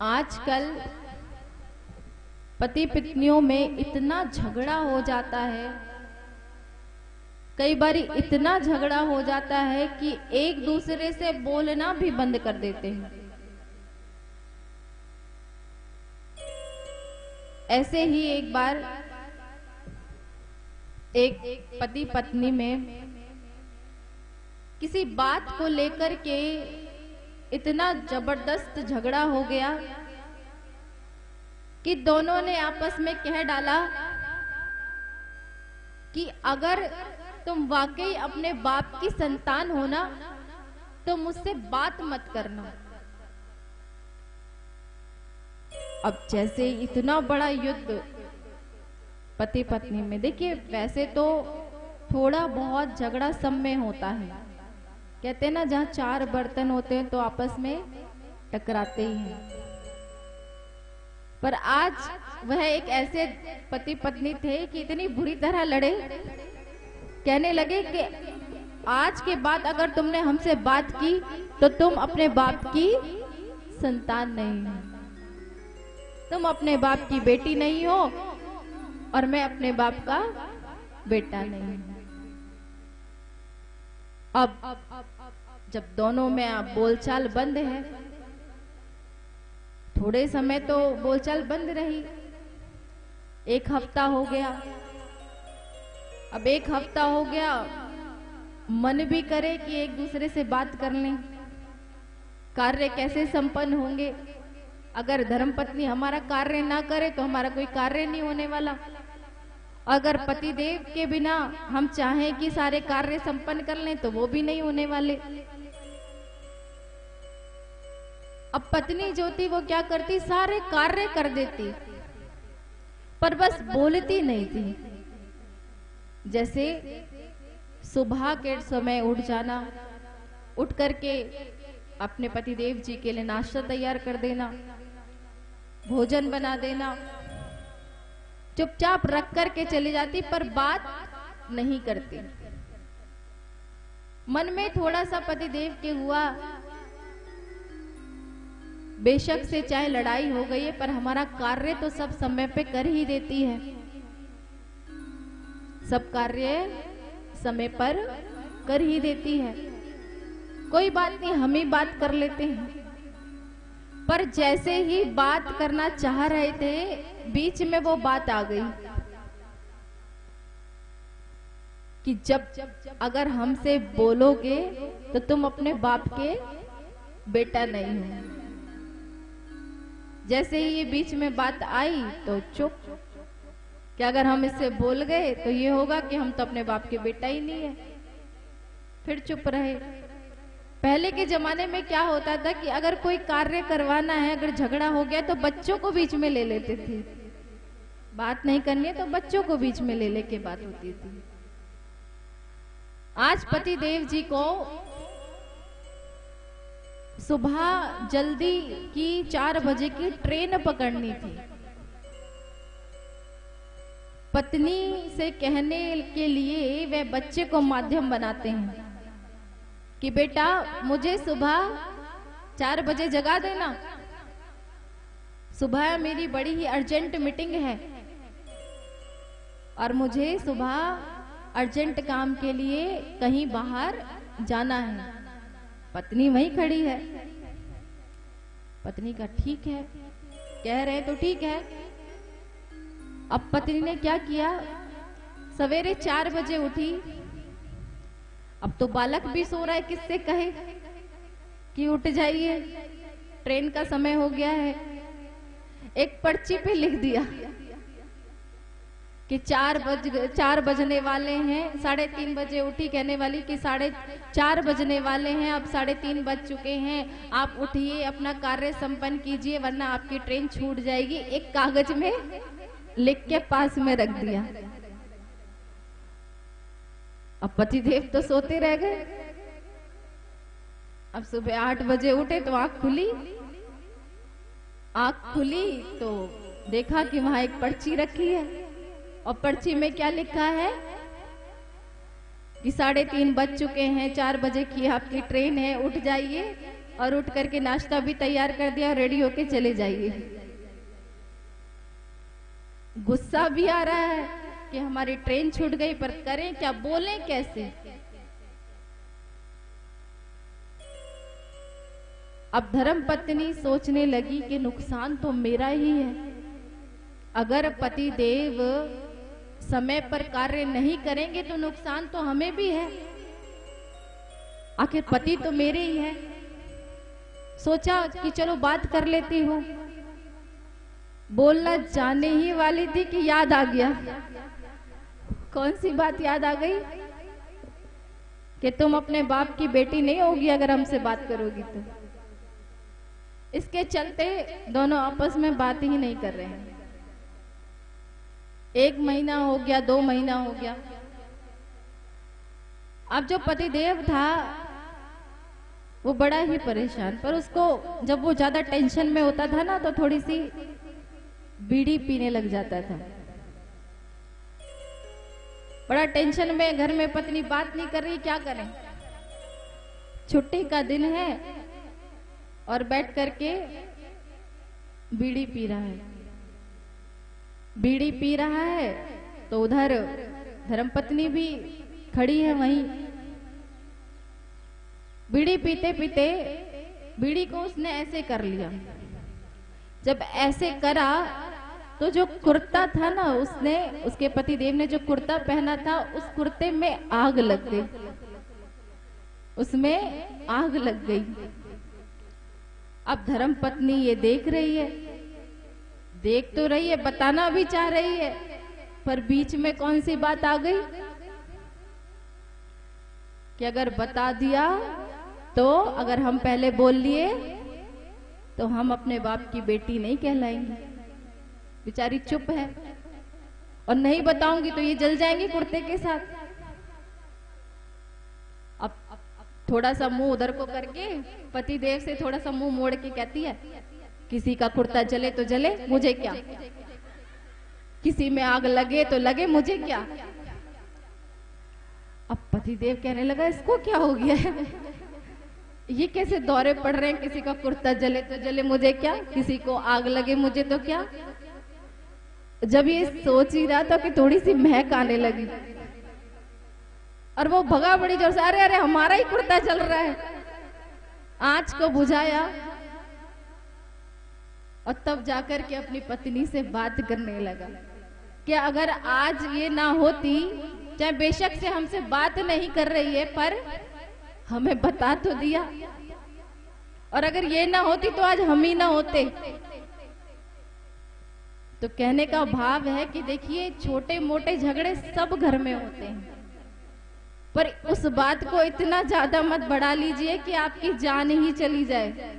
आजकल पति पत्नियों में इतना झगड़ा हो जाता है, कई बार इतना झगड़ा हो जाता है कि एक दूसरे से बोलना भी बंद कर देते हैं। ऐसे ही एक बार एक पति पत्नी में किसी बात को लेकर के इतना जबरदस्त झगड़ा हो गया कि दोनों ने आपस में कह डाला कि अगर तुम वाकई अपने बाप की संतान हो ना तो मुझसे बात मत करना। अब जैसे इतना बड़ा युद्ध पति पत्नी में, देखिए वैसे तो थोड़ा बहुत झगड़ा सब में होता है, कहते हैं ना जहाँ चार बर्तन होते हैं तो आपस में टकराते ही हैं। पर आज वह एक ऐसे पति पत्नी थे कि इतनी बुरी तरह लड़े, कहने लगे कि आज के बाद अगर तुमने हमसे बात की तो तुम अपने बाप की संतान नहीं हो, तुम अपने बाप की बेटी नहीं हो और मैं अपने बाप का बेटा नहीं हूं। अब जब दोनों में अब बोलचाल बंद है, थोड़े समय तो बोलचाल बंद रही, एक हफ्ता हो गया। अब एक हफ्ता हो गया, मन भी करे कि एक दूसरे से बात कर लें, कार्य कैसे संपन्न होंगे। अगर धर्मपत्नी हमारा कार्य ना करे तो हमारा कोई कार्य नहीं होने वाला। अगर पति देव के बिना हम चाहें कि सारे कार्य संपन्न कर लें तो वो भी नहीं होने वाले। अब पत्नी जो थी वो क्या करती, सारे कार्य कर देती पर बस बोलती नहीं थी। जैसे सुबह के समय उठ जाना, उठ करके अपने पति देव जी के लिए नाश्ता तैयार कर देना, भोजन बना देना, चुपचाप रख करके चली जाती पर बात नहीं करती। मन में थोड़ा सा पति देव के हुआ, बेशक से चाहे लड़ाई हो गई है पर हमारा कार्य तो सब समय पे कर ही देती है, सब कार्य समय पर कर ही देती है, कोई बात नहीं हम ही बात कर लेते हैं। पर जैसे ही बात करना चाह रहे थे, बीच में वो बात आ गई कि जब अगर हमसे बोलोगे तो तुम अपने बाप के बेटा नहीं हो। जैसे ही ये बीच में बात आई तो चुप, कि अगर हम इससे बोल गए तो ये होगा कि हम तो अपने बाप के बेटा ही नहीं है। फिर चुप रहे। पहले के जमाने में क्या होता था कि अगर कोई कार्य करवाना है, अगर झगड़ा हो गया तो बच्चों को बीच में ले लेते थे, बात नहीं करनी है तो बच्चों को बीच में ले लेके बात होती थी। आज पति देव जी को सुबह जल्दी की 4 बजे की ट्रेन पकड़नी थी। पत्नी से कहने के लिए वे बच्चे को माध्यम बनाते हैं कि बेटा मुझे सुबह 4 बजे जगा देना, सुबह मेरी बड़ी ही अर्जेंट मीटिंग है और मुझे सुबह अर्जेंट काम के लिए कहीं बाहर जाना है। पत्नी वहीं खड़ी है। पत्नी का ठीक है, कह रहे तो ठीक है। अब पत्नी ने क्या किया, सवेरे 4 बजे उठी। अब तो बालक भी सो रहा है, किससे कहे कि उठ जाइए, ट्रेन का समय हो गया है। एक पर्ची पे लिख दिया कि 4 बजने वाले हैं, 3:30 बजे उठी, कहने वाली कि 4:30 बजने वाले हैं, अब 3:30 बज चुके हैं, आप उठिए, अपना कार्य संपन्न कीजिए वरना आपकी ट्रेन छूट जाएगी। एक कागज में लिख के पास में रख दिया। अब पति देव तो सोते रह गए। अब सुबह 8 बजे उठे तो आंख खुली तो देखा कि वहां एक पर्ची रखी है और पर्ची में क्या लिखा है कि 3:30 बज चुके हैं, 4 बजे की आपकी ट्रेन है, उठ जाइए और उठ करके नाश्ता भी तैयार कर दिया, रेडी होके चले जाइए। गुस्सा भी आ रहा है कि हमारी ट्रेन छूट गई, पर करें क्या, बोलें कैसे। अब धर्मपत्नी सोचने लगी कि नुकसान तो मेरा ही है। अगर पति देव समय पर कार्य नहीं करेंगे तो नुकसान तो हमें भी है, आखिर पति तो मेरे ही है। सोचा कि चलो बात कर लेती हूँ। बोलना जाने ही वाली थी कि याद आ गया। कौन सी बात याद आ गई? कि तुम अपने बाप की बेटी नहीं होगी अगर हमसे बात करोगी तो। इसके चलते दोनों आपस में बात ही नहीं कर रहे हैं। 1 महीना हो गया, 2 महीना हो गया। अब जो पति देव था वो बड़ा ही परेशान, पर उसको जब वो ज्यादा टेंशन में होता था ना तो थोड़ी सी बीड़ी पीने लग जाता था। बड़ा टेंशन में, घर में पत्नी बात नहीं कर रही, क्या करें। छुट्टी का दिन है और बैठ करके बीड़ी पी रहा है। बीड़ी पी रहा है तो उधर धर्मपत्नी भी खड़ी है वहीं। बीड़ी पीते पीते बीड़ी को उसने ऐसे कर लिया। जब ऐसे करा तो जो कुर्ता था ना, उसके पति देव ने जो कुर्ता पहना था उस कुर्ते में आग लग गई, उसमें आग लग गई। अब धर्मपत्नी ये देख रही है, देख तो रही है, बताना भी चाह रही है, पर बीच में कौन सी बात आ गई कि अगर बता दिया तो, अगर हम पहले बोल लिए तो हम अपने बाप की बेटी नहीं कहलाएंगी। बेचारी चुप है, और नहीं बताऊंगी तो ये जल जाएंगी कुर्ते के साथ। अब थोड़ा सा मुंह उधर को करके पति देव से थोड़ा सा मुंह मोड़ के कहती है, किसी का कुर्ता जले तो जले, मुझे क्या, किसी में आग लगे तो लगे, मुझे क्या। अब पति देव कहने लगा, इसको क्या हो गया है, ये कैसे दौरे पड़ रहे हैं, किसी का कुर्ता जले तो जले, मुझे क्या, किसी को आग लगे, मुझे तो क्या। जब ये सोच ही रहा था कि थोड़ी सी महक आने लगी और वो भगा बड़ी जोर से, अरे अरे हमारा ही कुर्ता चल रहा है। आंच को बुझाया और तब जाकर के अपनी पत्नी से बात करने लगा कि अगर आज ये ना होती, चाहे बेशक से हमसे बात नहीं कर रही है पर हमें बता तो दिया, और अगर ये ना होती तो आज हम ही ना होते। तो कहने का भाव है कि देखिए, छोटे मोटे झगड़े सब घर में होते हैं, पर उस बात को इतना ज्यादा मत बढ़ा लीजिए कि आपकी जान ही चली जाए।